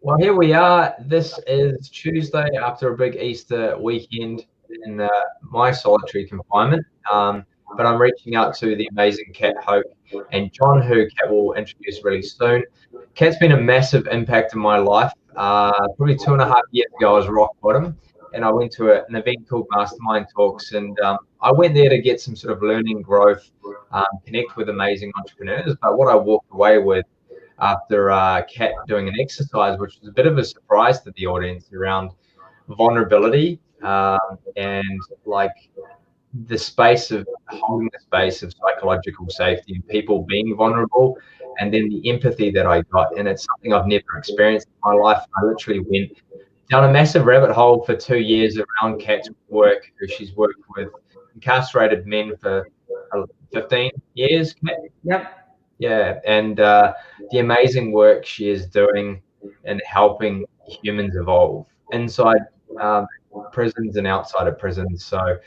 Well, here we are. This is Tuesday after a big Easter weekend in my solitary confinement. But I'm reaching out to the amazing Cat Hoke and John, who Cat will introduce really soon. Cat's been a massive impact in my life. Probably 2.5 years ago, I was rock bottom, and I went to an event called Mastermind Talks, and I went there to get some sort of learning, growth, connect with amazing entrepreneurs. But what I walked away with after Kat doing an exercise, which was a bit of a surprise to the audience around vulnerability and like the space of holding the space of psychological safety and people being vulnerable, and then the empathy that I got. And it's something I've never experienced in my life. I literally went down a massive rabbit hole for 2 years around Kat's work, who she's worked with incarcerated men for 15 years. Yep. Yeah, and the amazing work she is doing in helping humans evolve inside prisons and outside of prisons. So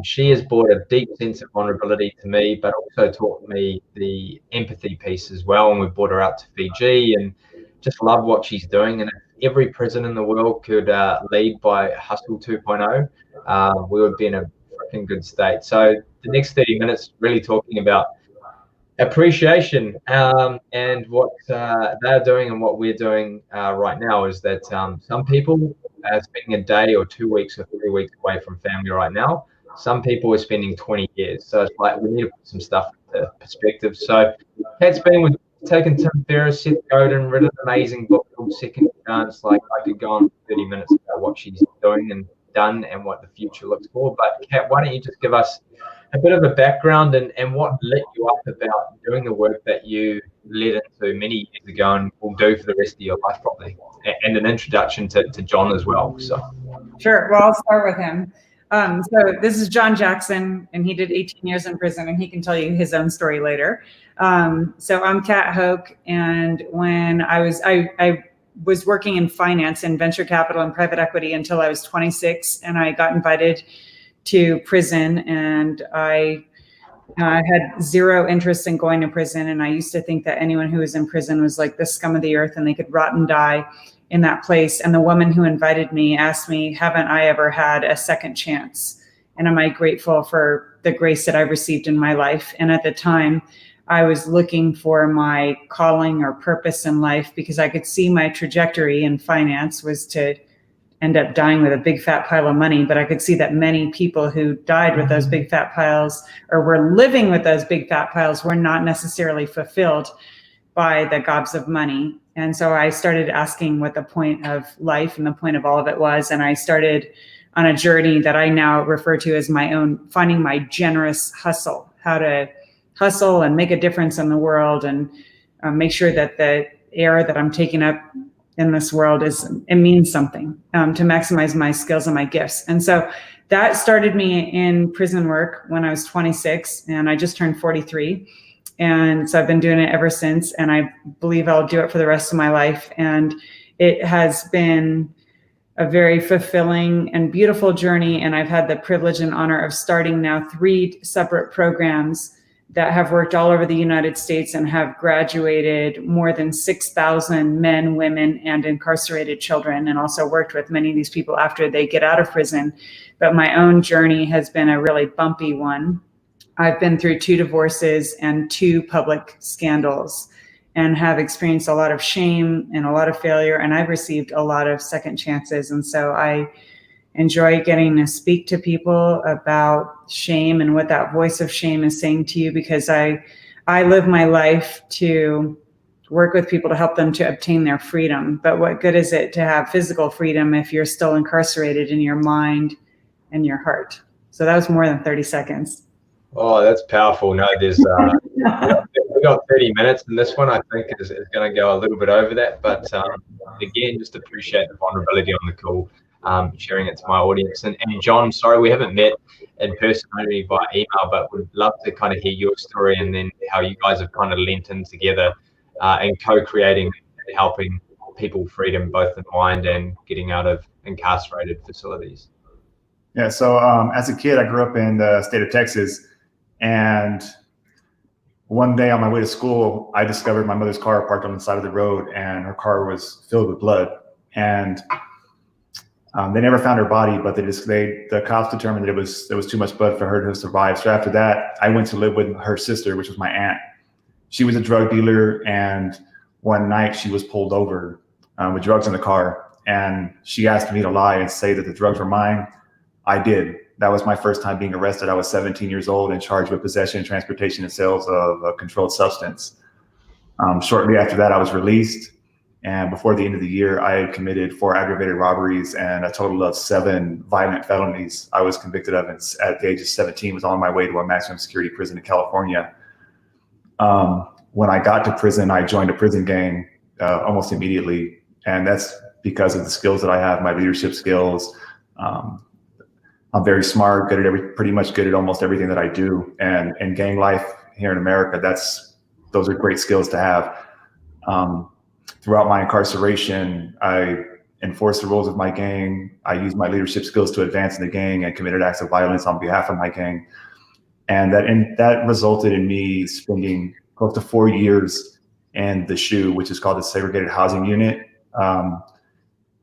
she has brought a deep sense of vulnerability to me, but also taught me the empathy piece as well. And we brought her out to Fiji and just love what she's doing. And if every prison in the world could lead by Hustle 2.0, we would be in a freaking good state. So the next 30 minutes really talking about appreciation and what they're doing and what we're doing right now is that some people are spending a day or 2 weeks or 3 weeks away from family right now. Some people are spending 20 years. So it's like we need to put some stuff into perspective. So Kat's been with taking Tim Ferriss, Seth Godin, written an amazing book called Second Chance. Like I could go on 30 minutes about what she's doing and done and what the future looks for. But Kat, why don't you just give us a bit of a background and what lit you up about doing the work that you led into many years ago and will do for the rest of your life probably, and an introduction to John as well. So Sure. Well, I'll start with him. So this is John Jackson, and he did 18 years in prison, and he can tell you his own story later. So I'm Cat Hoke, and when I was working in finance and venture capital and private equity until I was 26, and I got invited to prison, and I had zero interest in going to prison. And I used to think that anyone who was in prison was like the scum of the earth and they could rot and die in that place. And the woman who invited me asked me, haven't I ever had a second chance? And am I grateful for the grace that I've received in my life? And at the time, I was looking for my calling or purpose in life because I could see my trajectory in finance was to end up dying with a big fat pile of money. But I could see that many people who died with those big fat piles or were living with those big fat piles were not necessarily fulfilled by the gobs of money. And so I started asking what the point of life and the point of all of it was. And I started on a journey that I now refer to as my own, finding my generous hustle, how to hustle and make a difference in the world and make sure that the air that I'm taking up in this world it means something, to maximize my skills and my gifts. And so that started me in prison work when I was 26, and I just turned 43. And so I've been doing it ever since, and I believe I'll do it for the rest of my life. And it has been a very fulfilling and beautiful journey. And I've had the privilege and honor of starting now 3 separate programs that have worked all over the United States and have graduated more than 6,000 men, women, and incarcerated children, and also worked with many of these people after they get out of prison. But my own journey has been a really bumpy one. I've been through 2 divorces and 2 public scandals and have experienced a lot of shame and a lot of failure, and I've received a lot of second chances. And so I enjoy getting to speak to people about shame and what that voice of shame is saying to you, because I live my life to work with people to help them to obtain their freedom. But what good is it to have physical freedom if you're still incarcerated in your mind and your heart? So that was more than 30 seconds. Oh, that's powerful. No, there's we got 30 minutes, and this one I think is going to go a little bit over that. But again, just appreciate the vulnerability on the call. Sharing it to my audience. And John, sorry we haven't met in person, only by email, but would love to kind of hear your story and then how you guys have kind of lent in together and co-creating and helping people freedom both in mind and getting out of incarcerated facilities. Yeah, so as a kid, I grew up in the state of Texas, and one day on my way to school, I discovered my mother's car parked on the side of the road, and her car was filled with blood. And they never found her body, but the cops determined that there was too much blood for her to survive. So after that, I went to live with her sister, which was my aunt. She was a drug dealer, and one night she was pulled over with drugs in the car, and she asked me to lie and say that the drugs were mine. I did. That was my first time being arrested. I was 17 years old and charged with possession, transportation, and sales of a controlled substance. Shortly after that, I was released. And before the end of the year, I had committed 4 aggravated robberies and a total of 7 violent felonies I was convicted of at the age of 17, was on my way to a maximum security prison in California. When I got to prison, I joined a prison gang almost immediately. And that's because of the skills that I have, my leadership skills. I'm very smart, pretty much good at almost everything that I do. And in gang life here in America, those are great skills to have. Throughout my incarceration, I enforced the rules of my gang. I used my leadership skills to advance in the gang and committed acts of violence on behalf of my gang. And that resulted in me spending close to 4 years in the SHU, which is called the Segregated Housing Unit.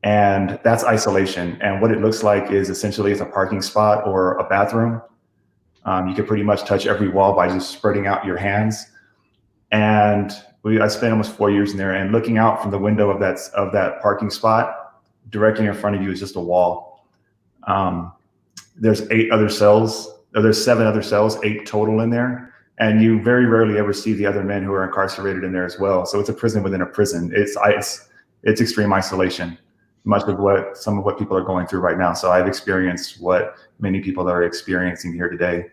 And that's isolation. And what it looks like is essentially it's a parking spot or a bathroom. You can pretty much touch every wall by just spreading out your hands. And I spent almost 4 years in there, and looking out from the window of that parking spot, directly in front of you is just a wall. There's 8 other cells. There's 7 other cells, 8 total in there. And you very rarely ever see the other men who are incarcerated in there as well. So it's a prison within a prison. It's extreme isolation, much of some of what people are going through right now. So I've experienced what many people are experiencing here today.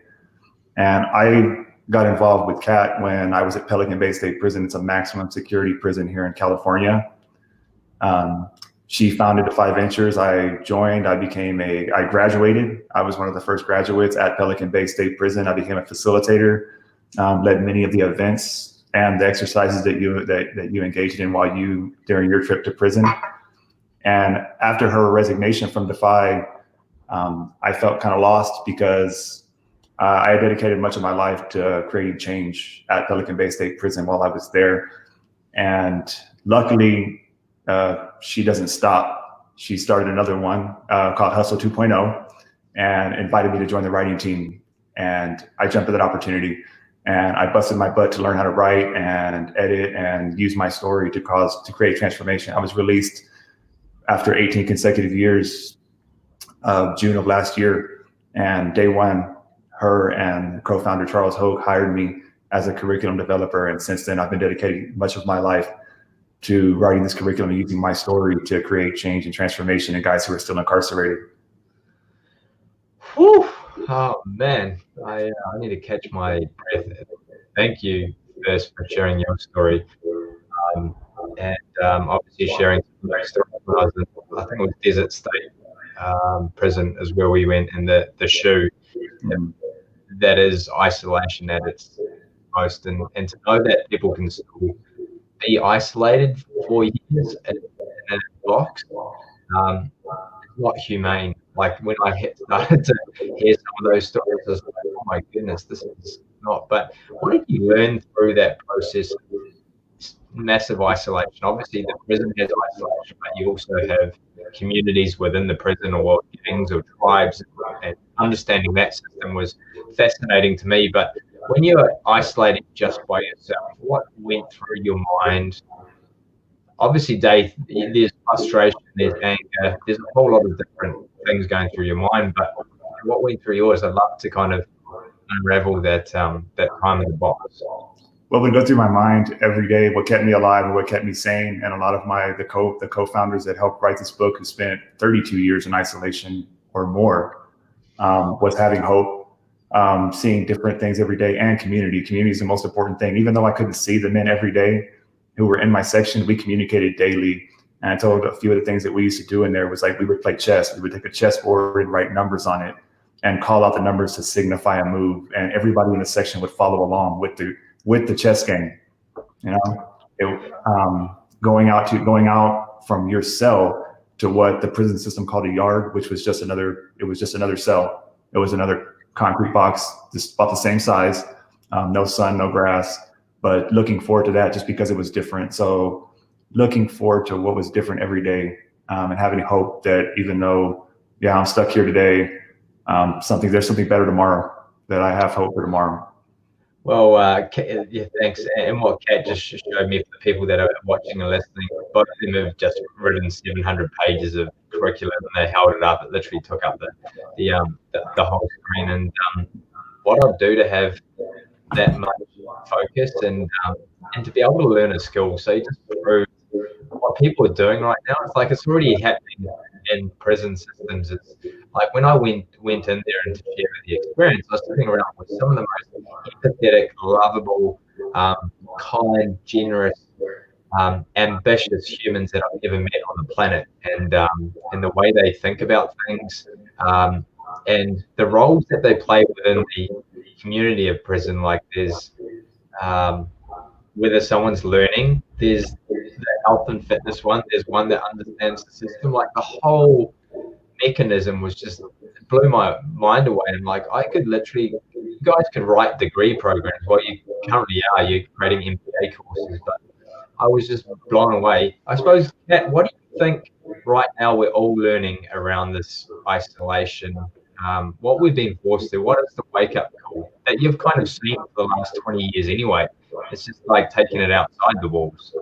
And I got involved with Cat when I was at Pelican Bay State Prison. It's a maximum security prison here in California. She founded Defy Ventures. I joined. I graduated. I was one of the first graduates at Pelican Bay State Prison. I became a facilitator, led many of the events and the exercises that you engaged in during your trip to prison. And after her resignation from Defy, I felt kind of lost because I had dedicated much of my life to creating change at Pelican Bay State Prison while I was there. And luckily, she doesn't stop. She started another one called Hustle 2.0 and invited me to join the writing team. And I jumped at that opportunity, and I busted my butt to learn how to write and edit and use my story to create transformation. I was released after 18 consecutive years of June of last year. And day one, her and co-founder Charles Hoke hired me as a curriculum developer. And since then, I've been dedicating much of my life to writing this curriculum and using my story to create change and transformation in guys who are still incarcerated. Whew. Oh man, I need to catch my breath. Thank you first for sharing your story, and obviously sharing some of those stories. When I was in, I think it was Desert State prison is where we went, in the SHU. That is isolation at its most, and to know that people can still be isolated for 4 years in a box, it's not humane. Like when I started to hear some of those stories, I was like, oh my goodness, this is not. But what did you learn through that process? Massive isolation. Obviously, the prison has isolation, but you also have communities within the prison, or gangs or tribes, and understanding that system was fascinating to me. But when you're isolated just by yourself, what went through your mind? Obviously, Dave, there's frustration, there's anger, there's a whole lot of different things going through your mind. But what went through yours? I'd love to kind of unravel that time in the box. What would go through my mind every day, what kept me alive and what kept me sane, and a lot of the co-founders that helped write this book, who spent 32 years in isolation or more, was having hope, seeing different things every day, and community. Community is the most important thing. Even though I couldn't see the men every day who were in my section, we communicated daily. And I told a few of the things that we used to do in there was like, we would play chess. We would take a chessboard and write numbers on it and call out the numbers to signify a move. And everybody in the section would follow along with the chess game. You know, going out from your cell to what the prison system called a yard, which was just another cell. It was another concrete box, just about the same size, no sun, no grass. but looking forward to that just because it was different. So looking forward to what was different every day, and having hope that even though, yeah, I'm stuck here today, there's something better tomorrow, that I have hope for tomorrow. Well, yeah, thanks. And what Kat just showed me, for the people that are watching and listening, both of them have just written 700 pages of curriculum, and they held it up. It literally took up the whole screen. And what I'll do to have that much focus and to be able to learn a skill, so you just prove what people are doing right now. It's like it's already happening in prison systems. It's like when I went in there and to share the experience, I was sitting around with some of the most empathetic, lovable, kind, generous, ambitious humans that I've ever met on the planet, and the way they think about things, and the roles that they play within the community of prison. Like there's whether someone's learning, there's the health and fitness one, there's one that understands the system. Like the whole mechanism was just, it blew my mind away. And like I could literally, you guys can write degree programs, well, you currently are, you're creating MBA courses, but I was just blown away. I suppose, Kat, what do you think right now we're all learning around this isolation? What we've been forced to, what is the wake-up call that you've kind of seen for the last 20 years anyway? It's just like taking it outside the walls.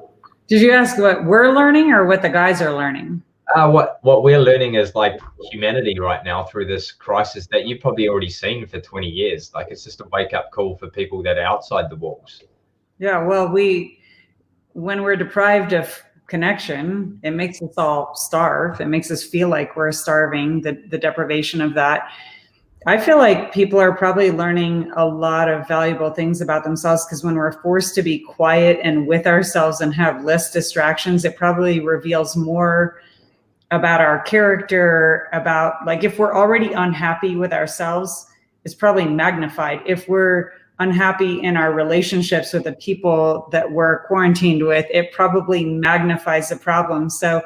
Did you ask what we're learning or what the guys are learning? What we're learning is like humanity right now through this crisis that you've probably already seen for 20 years. Like it's just a wake-up call for people that are outside the walls. Yeah, well, when we're deprived of connection, it makes us all starve. It makes us feel like we're starving, the deprivation of that. I feel like people are probably learning a lot of valuable things about themselves, because when we're forced to be quiet and with ourselves and have less distractions, it probably reveals more about our character, about like if we're already unhappy with ourselves, it's probably magnified. If we're unhappy in our relationships with the people that we're quarantined with, it probably magnifies the problem. So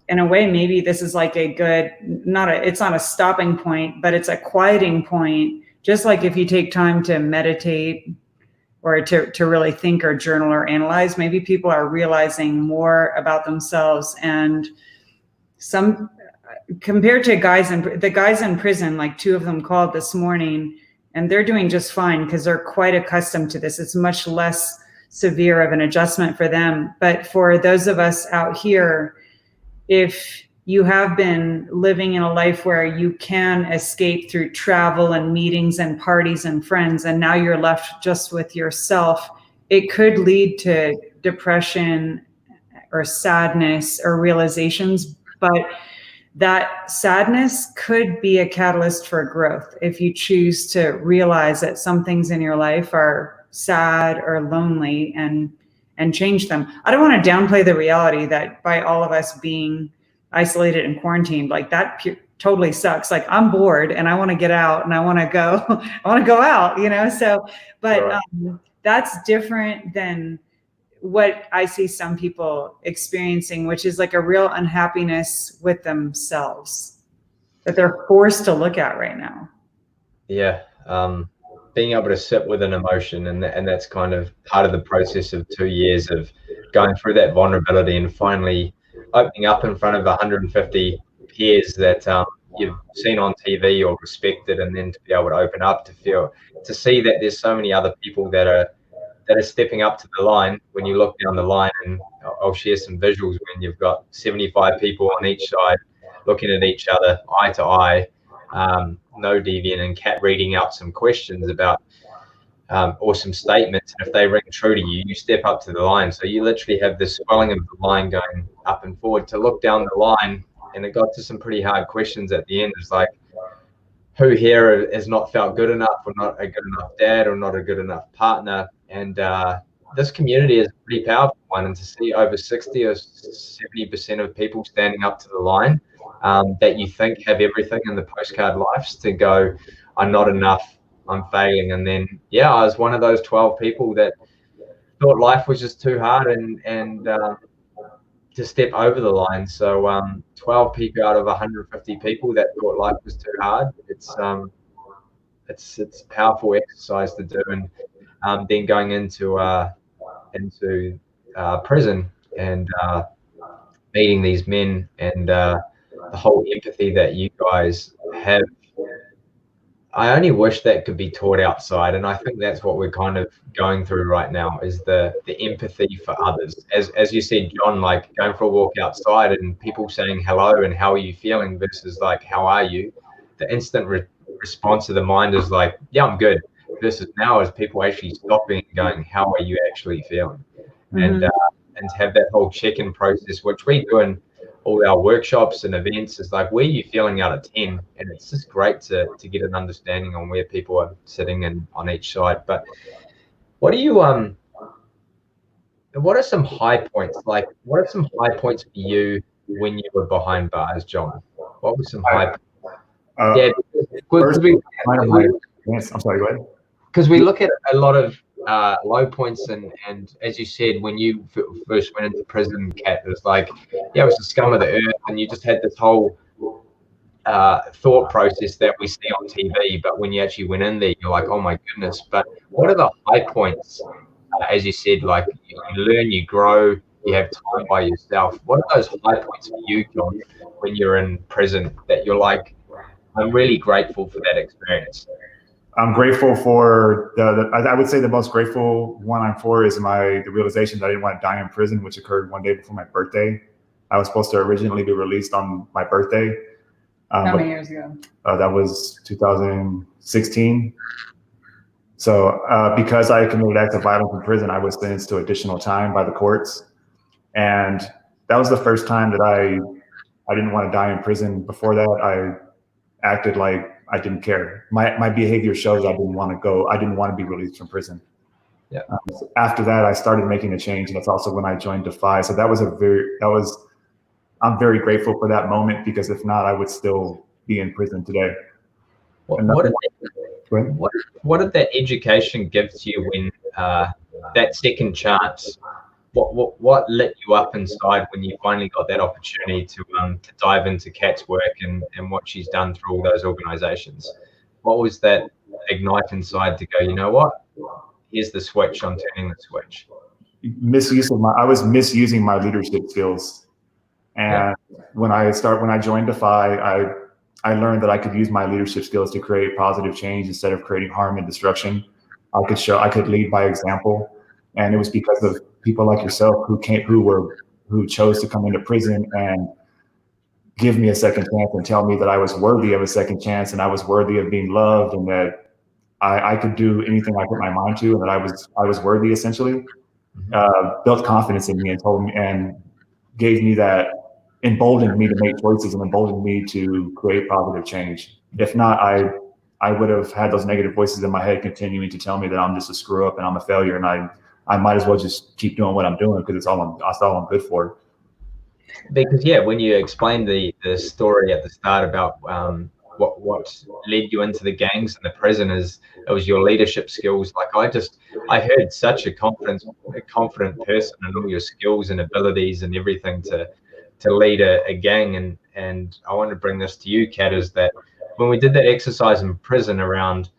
in a way, maybe this is like a good, it's not a stopping point, but it's a quieting point. Just like if you take time to meditate or to really think or journal or analyze, maybe people are realizing more about themselves. And some, compared to the guys in prison, like 2 of them called this morning, and they're doing just fine because they're quite accustomed to this. It's much less severe of an adjustment for them. But for those of us out here, if you have been living in a life where you can escape through travel and meetings and parties and friends, and now you're left just with yourself, it could lead to depression or sadness or realizations. But that sadness could be a catalyst for growth if you choose to realize that some things in your life are sad or lonely, and change them. I don't want to downplay the reality that by all of us being isolated and quarantined, like that totally sucks. Like I'm bored and I want to get out and I want to go, out, So, but Right. That's different than what I see some people experiencing, which is like a real unhappiness with themselves that they're forced to look at right now. Yeah. Being able to sit with an emotion, and that's kind of part of the process of 2 years of going through that vulnerability and finally opening up in front of 150 peers that you've seen on TV or respected, and then to be able to open up, to see that there's so many other people that are stepping up to the line. When you look down the line, and I'll share some visuals when you've got 75 people on each side looking at each other eye to eye, no Deviant and Cat reading out some questions about or some statements, and if they ring true to you, you step up to the line. So you literally have this swelling of the line going up and forward to look down the line, and it got to some pretty hard questions at the end. It's like, who here has not felt good enough, or not a good enough dad, or not a good enough partner? And this community is a pretty powerful one, and to see over 60 or 70% of people standing up to the line that you think have everything in the postcard lives, to go, I'm not enough, I'm failing. And then, yeah, I was one of those 12 people that thought life was just too hard and to step over the line. So 12 people out of 150 people that thought life was too hard. It's a powerful exercise to do. And then going into prison and meeting these men and the whole empathy that you guys have. I only wish that could be taught outside, and I think that's what we're kind of going through right now is the empathy for others. As you said, John, like going for a walk outside and people saying hello and how are you feeling versus like how are you, the instant response of the mind is like, yeah, I'm good. Versus now is people actually stopping and going, how are you actually feeling? And to have that whole check-in process, which we do in all our workshops and events, is like, where are you feeling out of 10? And it's just great to get an understanding on where people are sitting and on each side. But what do you what are some high points? Like, what are some high points for you when you were behind bars, John? What were some high points? Yeah, First, I'm sorry, go ahead. Because we look at a lot of low points, and as you said, when you first went into prison, Cat, it was like, yeah, it was the scum of the earth, and you just had this whole thought process that we see on TV. But when you actually went in there, you're like, oh my goodness. But what are the high points? As you said, like you learn, you grow, you have time by yourself. What are those high points for you, John, when you're in prison that you're like, I'm really grateful for that experience? I'm grateful for I would say the most grateful one I'm for is the realization that I didn't want to die in prison, which occurred one day before my birthday. I was supposed to originally be released on my birthday. How many years ago? That was 2016. So because I committed acts of violence in prison, I was sentenced to additional time by the courts. And that was the first time that I didn't want to die in prison. Before that, I acted like I didn't care. My behavior shows I didn't want to go. I didn't want to be released from prison. Yeah. After that, I started making a change, and that's also when I joined Defy. So I'm very grateful for that moment, because if not, I would still be in prison today. What did that education give to you when that second chance? What lit you up inside when you finally got that opportunity to dive into Kat's work and what she's done through all those organizations? What was that ignite inside to go, you know what? Here's the switch, I'm turning the switch. I was misusing my leadership skills. And when I joined Defy, I learned that I could use my leadership skills to create positive change instead of creating harm and destruction. I could lead by example. And it was because of people like yourself who chose to come into prison and give me a second chance and tell me that I was worthy of a second chance and I was worthy of being loved and that I could do anything I put my mind to and that I was worthy, essentially. Built confidence in me and told me and gave me that, emboldened me to make choices and emboldened me to create positive change. If not, I would have had those negative voices in my head continuing to tell me that I'm just a screw up and I'm a failure and I might as well just keep doing what I'm doing because that's all I'm good for. Because when you explained the story at the start about what led you into the gangs and the prison, it was your leadership skills. Like I heard such a confident person and all your skills and abilities and everything to lead a gang. And I want to bring this to you, Kat, is that when we did that exercise in prison around,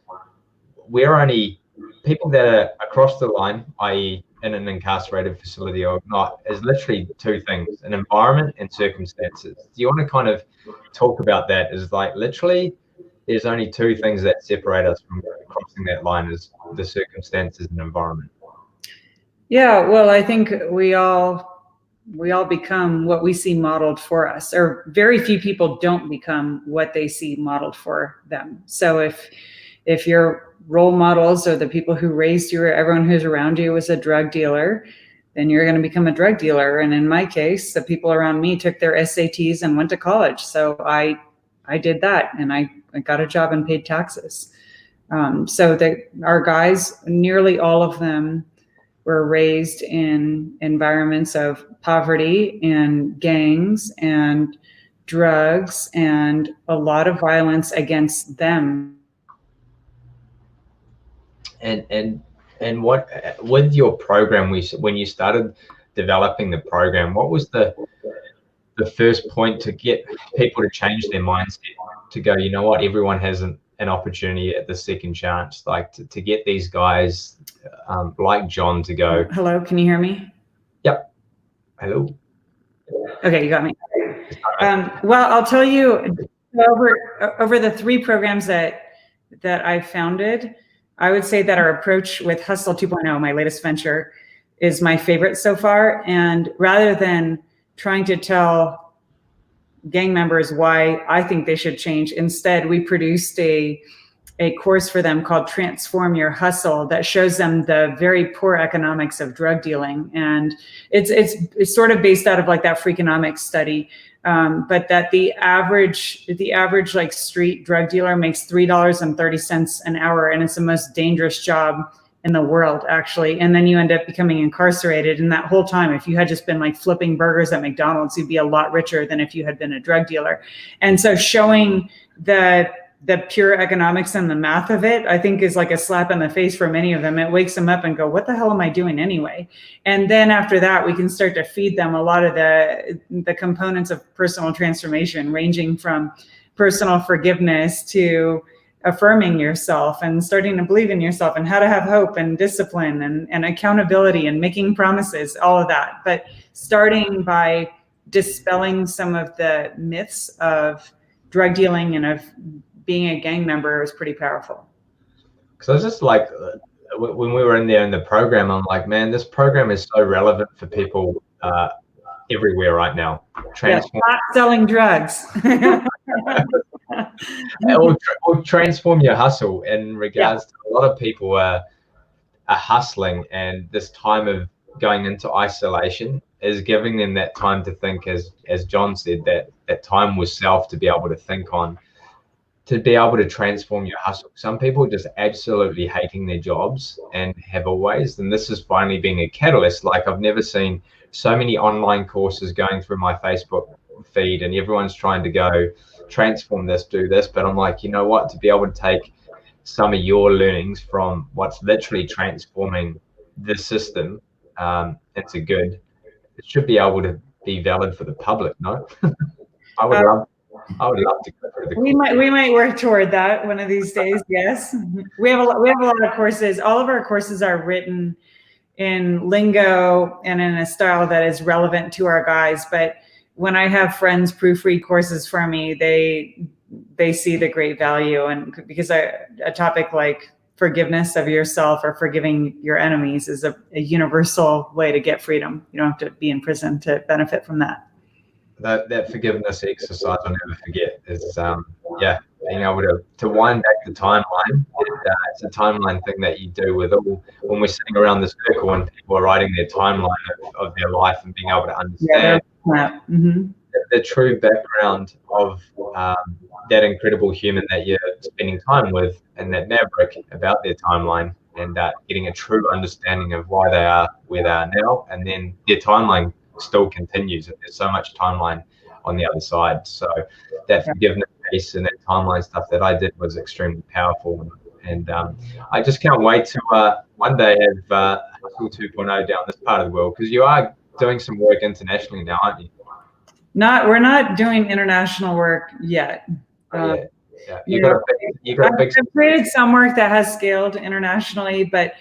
we're only people that are across the line, i.e. in an incarcerated facility or not, is literally two things: an environment and circumstances. Do you want to kind of talk about that? Is like literally there's only two things that separate us from crossing that line, is the circumstances and environment. Yeah, well, I think we all become what we see modeled for us, or very few people don't become what they see modeled for them. So if your role models or the people who raised you or everyone who's around you was a drug dealer, then you're going to become a drug dealer. And in my case, the people around me took their SATs and went to college. So I did that, and I got a job and paid taxes. So our guys, nearly all of them, were raised in environments of poverty and gangs and drugs and a lot of violence against them. And what with your program, when you started developing the program, what was the first point to get people to change their mindset to go, you know what, everyone has an opportunity at the second chance, like to get these guys like John to go. Hello, can you hear me? Yep. Hello. Okay, you got me. Well, I'll tell you, over the 3 programs that I founded, I would say that our approach with Hustle 2.0, my latest venture, is my favorite so far. And rather than trying to tell gang members why I think they should change, instead we produced a course for them called Transform Your Hustle that shows them the very poor economics of drug dealing. And it's sort of based out of like that Freakonomics study, but that the average like street drug dealer makes $3.30 an hour, and it's the most dangerous job in the world, actually. And then you end up becoming incarcerated. And that whole time, if you had just been like flipping burgers at McDonald's, you'd be a lot richer than if you had been a drug dealer. And so showing the pure economics and the math of it, I think is like a slap in the face for many of them. It wakes them up and go, what the hell am I doing anyway? And then after that, we can start to feed them a lot of the components of personal transformation, ranging from personal forgiveness to affirming yourself and starting to believe in yourself, and how to have hope and discipline and accountability and making promises, all of that. But starting by dispelling some of the myths of drug dealing and of being a gang member was pretty powerful. Because I was just like, when we were in there in the program, I'm like, man, this program is so relevant for people everywhere right now. Not selling drugs. or transform your hustle in regards to a lot of people are hustling, and this time of going into isolation is giving them that time to think, as John said, that time with self to be able to think on, to be able to transform your hustle. Some people are just absolutely hating their jobs and have always, and this is finally being a catalyst. Like, I've never seen so many online courses going through my Facebook feed, and everyone's trying to go transform this, do this. But I'm like, you know what, to be able to take some of your learnings from what's literally transforming the system into good, it should be able to be valid for the public, no? I would love to go through the course. We might work toward that one of these days. Yes, we have a lot of courses. All of our courses are written in lingo and in a style that is relevant to our guys. But when I have friends proofread courses for me, they see the great value, and because a topic like forgiveness of yourself or forgiving your enemies is a universal way to get freedom. You don't have to be in prison to benefit from that. That forgiveness exercise I'll never forget is being able to wind back the timeline. It's a timeline thing that you do with all, when we're sitting around the circle and people are writing their timeline of their life, and being able to understand the true background of that incredible human that you're spending time with, and that maverick about their timeline, and getting a true understanding of why they are where they are now, and then their timeline still continues, and there's so much timeline on the other side. So that forgiveness piece and that timeline stuff that I did was extremely powerful, and I just can't wait to one day have Hustle 2.0 down this part of the world, because you are doing some work internationally now, aren't you? We're not doing international work yet. You got a big. I've created some work that has scaled internationally, but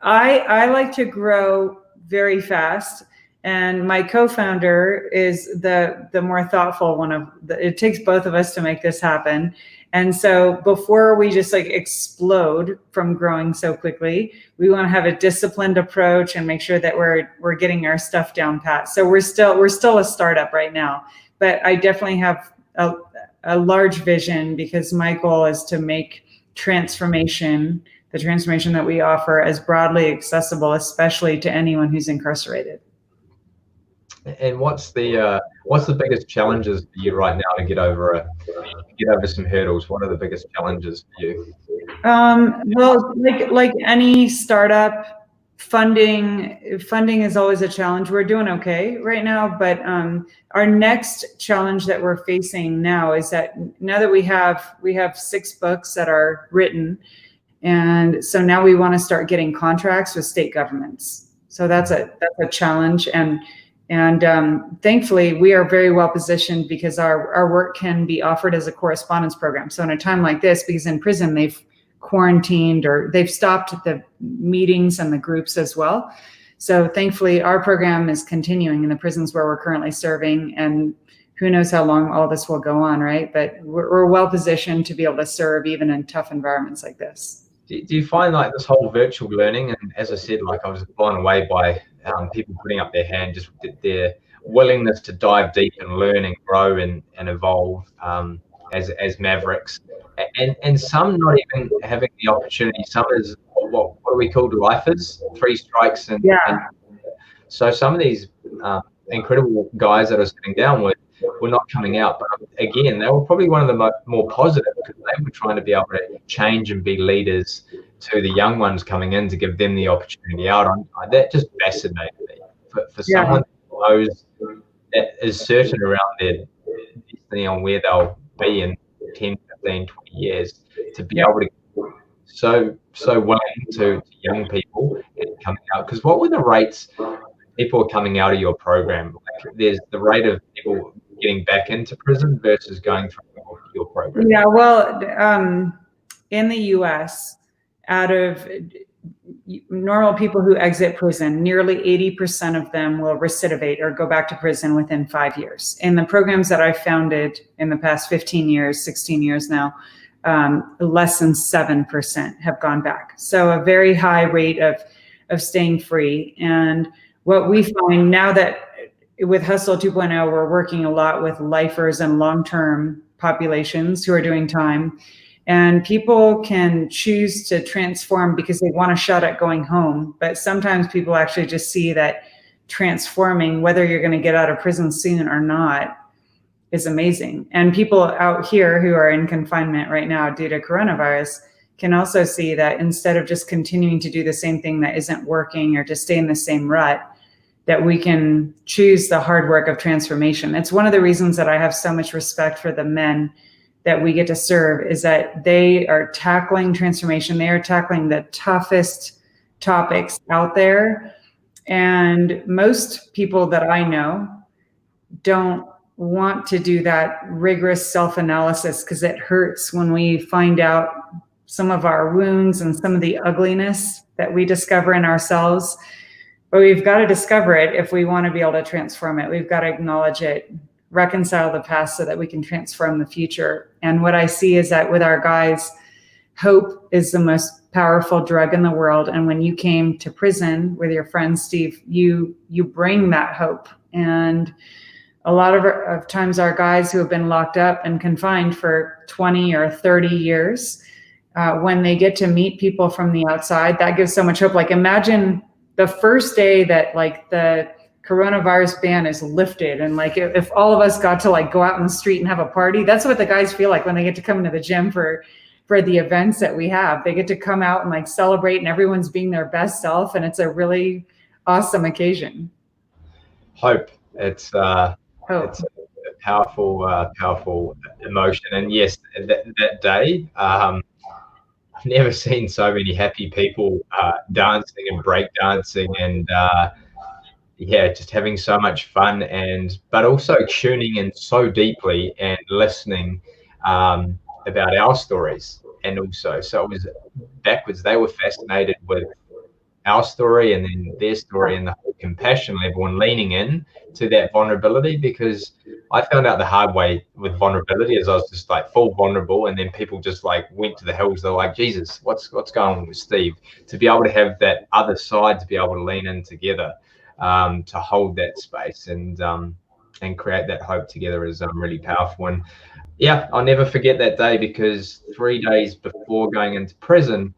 I like to grow very fast. And my co-founder is the more thoughtful one it takes both of us to make this happen. And so before we just like explode from growing so quickly, we want to have a disciplined approach and make sure that we're getting our stuff down pat. So we're still a startup right now, but I definitely have a large vision, because my goal is to make the transformation that we offer, as broadly accessible, especially to anyone who's incarcerated. And what's the biggest challenges for you right now to get over some hurdles? What are the biggest challenges for you? Well, like any startup, funding is always a challenge. We're doing okay right now, but our next challenge that we're facing now is that now that we have 6 books that are written, and so now we want to start getting contracts with state governments. So that's a challenge, and And thankfully, we are very well positioned because our work can be offered as a correspondence program. So in a time like this, because in prison they've quarantined or they've stopped the meetings and the groups as well. So thankfully, our program is continuing in the prisons where we're currently serving, and who knows how long all this will go on, right? But we're well positioned to be able to serve even in tough environments like this. Do you find like this whole virtual learning, and as I said, like I was blown away by people putting up their hand, just their willingness to dive deep and learn and grow and evolve as mavericks, and some not even having the opportunity. Some is what do we call lifers, 3 strikes, and so some of these incredible guys that I was sitting down with were not coming out, but again, they were probably one of the more positive because they were trying to be able to change and be leaders to the young ones coming in to give them the opportunity out. That just fascinated me. For someone who knows that is certain around their destiny on where they'll be in 10, 15, 20 years, to be able to so willing to young people and coming out. Because what were the rates people are coming out of your program? Like, there's the rate of people getting back into prison versus going through your program. Yeah, well, in the US, out of normal people who exit prison, nearly 80% of them will recidivate or go back to prison within 5 years. In the programs that I founded in the past 15 years, 16 years now, less than 7% have gone back. So a very high rate of staying free. And what we find now that with Hustle 2.0, we're working a lot with lifers and long-term populations who are doing time. And people can choose to transform because they want a shot at going home. But sometimes people actually just see that transforming, whether you're going to get out of prison soon or not, is amazing. And people out here who are in confinement right now due to coronavirus can also see that instead of just continuing to do the same thing that isn't working or to stay in the same rut, that we can choose the hard work of transformation. It's one of the reasons that I have so much respect for the men that we get to serve, is that they are tackling transformation. They are tackling the toughest topics out there. And most people that I know don't want to do that rigorous self-analysis because it hurts when we find out some of our wounds and some of the ugliness that we discover in ourselves. But we've got to discover it if we want to be able to transform it. We've got to acknowledge it, reconcile the past so that we can transform the future. And what I see is that with our guys, hope is the most powerful drug in the world. And when you came to prison with your friend Steve, you bring that hope. And a lot of times our guys who have been locked up and confined for 20 or 30 years, when they get to meet people from the outside, that gives so much hope. Like, imagine the first day that like the coronavirus ban is lifted, and like if all of us got to like go out in the street and have a party. That's what the guys feel like when they get to come into the gym for the events that we have. They get to come out and like celebrate, and everyone's being their best self, and it's a really awesome occasion. Hope. It's a powerful emotion. And yes, that day, I've never seen so many happy people dancing and break dancing and just having so much fun, but also tuning in so deeply and listening about our stories. And also, so it was backwards. They were fascinated with our story and then their story and the whole compassion level and leaning in to that vulnerability, because I found out the hard way with vulnerability is I was just like full vulnerable, and then people just like went to the hills. They're like, Jesus, what's going on with Steve? To be able to have that other side, to be able to lean in together, to hold that space and create that hope together is really powerful. And yeah, I'll never forget that day, because 3 days before going into prison,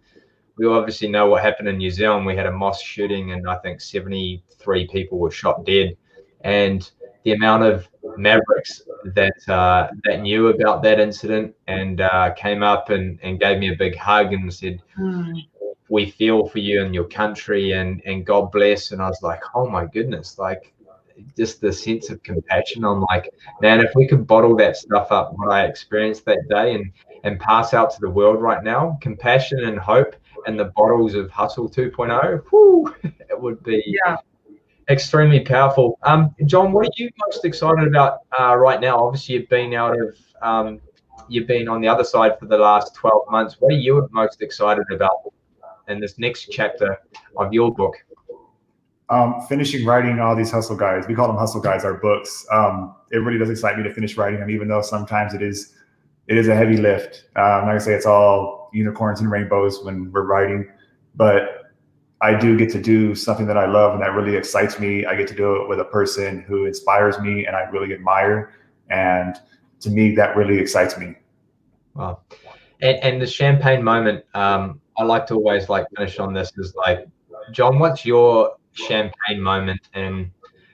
we obviously know what happened in New Zealand. We had a mosque shooting, and I think 73 people were shot dead. And the amount of mavericks that knew about that incident and came up and gave me a big hug and said, we feel for you and your country, and God bless. And I was like, oh my goodness, like just the sense of compassion. I'm like, man, if we could bottle that stuff up, what I experienced that day, and pass out to the world right now, compassion and hope, and the bottles of Hustle 2.0, whoo, it would be Extremely powerful. John, what are you most excited about right now? Obviously, you've been on the other side for the last 12 months. What are you most excited about in this next chapter of your book? Finishing writing all these hustle guides. We call them hustle guides, our books. It really does excite me to finish writing them, even though sometimes it is a heavy lift. Like I say, it's all unicorns and rainbows when we're writing, but I do get to do something that I love and that really excites me. I get to do it with a person who inspires me and I really admire. And to me, that really excites me. Wow. And the champagne moment, I like to always finish on this is John, what's your champagne moment in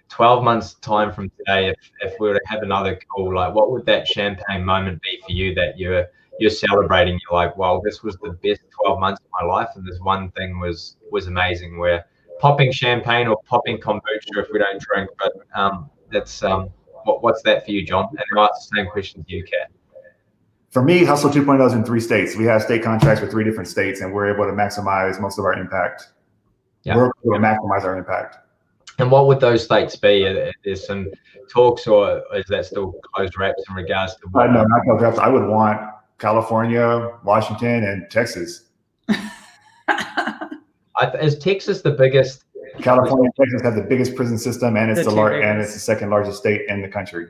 12 months time from today? If we were to have another call, what would that champagne moment be for you that you're celebrating? You're like, well, this was the best 12 months of my life, and this one thing was amazing. We're popping champagne or popping kombucha if we don't drink, but that's what's that for you, John? And I'll ask the same question to you, Kat. For me, Hustle 2.0 is in 3 states. We have state contracts with 3 different states, and we're able to maximize most of our impact. Yeah. We're able to maximize our impact. And what would those states be? There's some talks, or is that still closed wraps in regards to what? No, not closed wraps. I would want California, Washington, and Texas. Is Texas the biggest? California and Texas have the biggest prison system, and it's the second largest state in the country.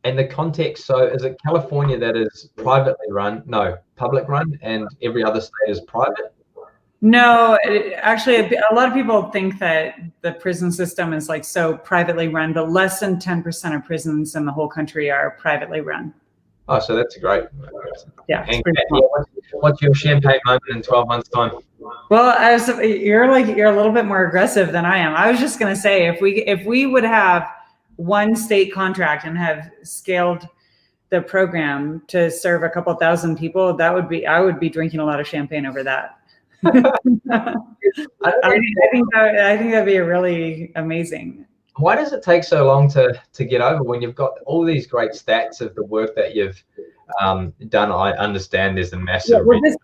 And the context, so is it California that is privately run? No, public run, and every other state is private? No, actually, a lot of people think that the prison system is so privately run, but less than 10% of prisons in the whole country are privately run. Oh, so that's great. Yeah. And what's your champagne moment in 12 months' time? Well, you're a little bit more aggressive than I am. I was just going to say, if we would have one state contract and have scaled the program to serve a couple thousand people, I would be drinking a lot of champagne over that. I think that'd be a really amazing. Why does it take so long to get over when you've got all these great stats of the work that you've done? I understand there's a massive. Well, this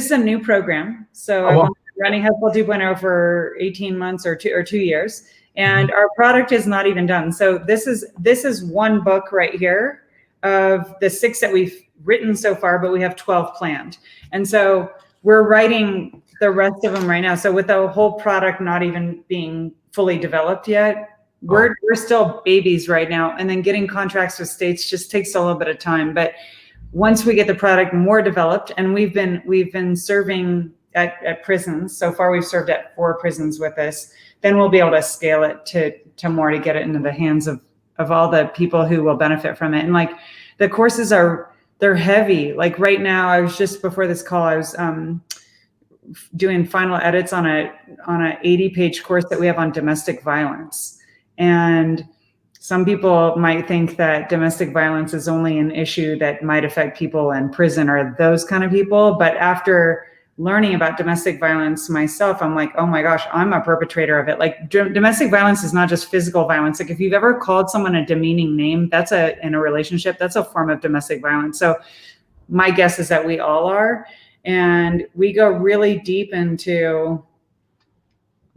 is a new program. So I'm running Hustle 2.0 for 18 months or 2 years, and our product is not even done. So this is one book right here of the 6 that we've written so far, but we have 12 planned, and so we're writing the rest of them right now. So with the whole product not even being fully developed yet, we're still babies right now. And then getting contracts with states just takes a little bit of time. But once we get the product more developed, and we've been serving at prisons. So far, we've served at 4 prisons with this. Then we'll be able to scale it to more, to get it into the hands of all the people who will benefit from it. And the courses they're heavy. Right now, I was just before this call, I was doing final edits on a 80-page course that we have on domestic violence. And some people might think that domestic violence is only an issue that might affect people in prison or those kind of people. But after learning about domestic violence myself, I'm like, oh my gosh, I'm a perpetrator of it. Domestic violence is not just physical violence. If you've ever called someone a demeaning name, in a relationship, that's a form of domestic violence. So my guess is that we all are. And we go really deep into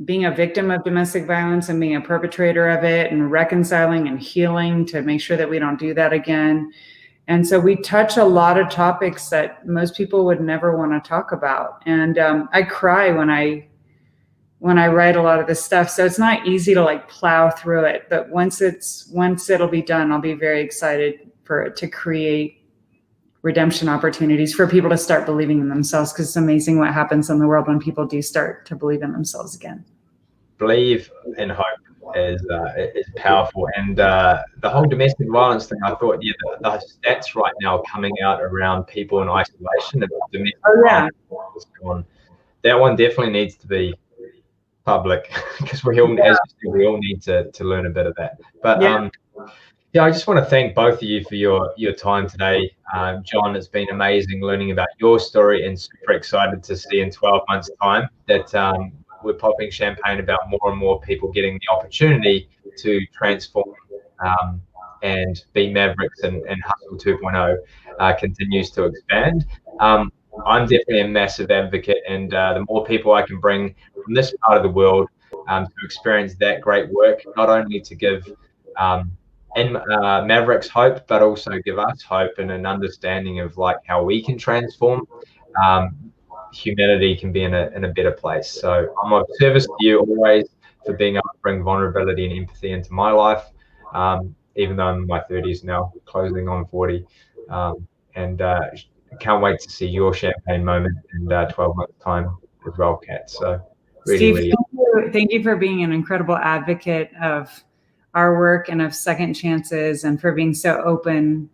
being a victim of domestic violence and being a perpetrator of it, and reconciling and healing to make sure that we don't do that again. And so we touch a lot of topics that most people would never want to talk about. And I cry when I write a lot of this stuff. So it's not easy to plow through it. But once it'll be done, I'll be very excited for it to create redemption opportunities for people to start believing in themselves, because it's amazing what happens in the world when people do start to believe in themselves again. Believe and hope is powerful. And the whole domestic violence thing, I thought, the stats right now coming out around people in isolation of domestic violence, that one definitely needs to be public, because we all need to learn a bit of that. But I just want to thank both of you for your time today. John, it's been amazing learning about your story, and super excited to see in 12 months' time that we're popping champagne about more and more people getting the opportunity to transform and be mavericks, and Hustle 2.0 continues to expand. I'm definitely a massive advocate, and the more people I can bring from this part of the world to experience that great work, not only to give Mavericks hope, but also give us hope and an understanding of like how we can transform. Humanity can be in a better place. So I'm of service to you always for being able to bring vulnerability and empathy into my life, even though I'm in my 30s now, closing on 40. And can't wait to see your champagne moment in 12 months' time as well, Kat. So really, Steve, thank you for being an incredible advocate of our work and of second chances, and for being so open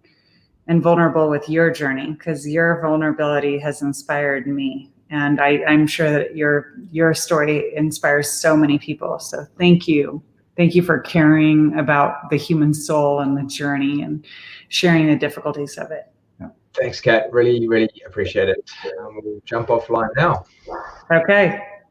and vulnerable with your journey, because your vulnerability has inspired me. And I'm sure that your story inspires so many people. So thank you. Thank you for caring about the human soul and the journey and sharing the difficulties of it. Thanks, Kat. Really, really appreciate it. We'll jump offline now. Okay.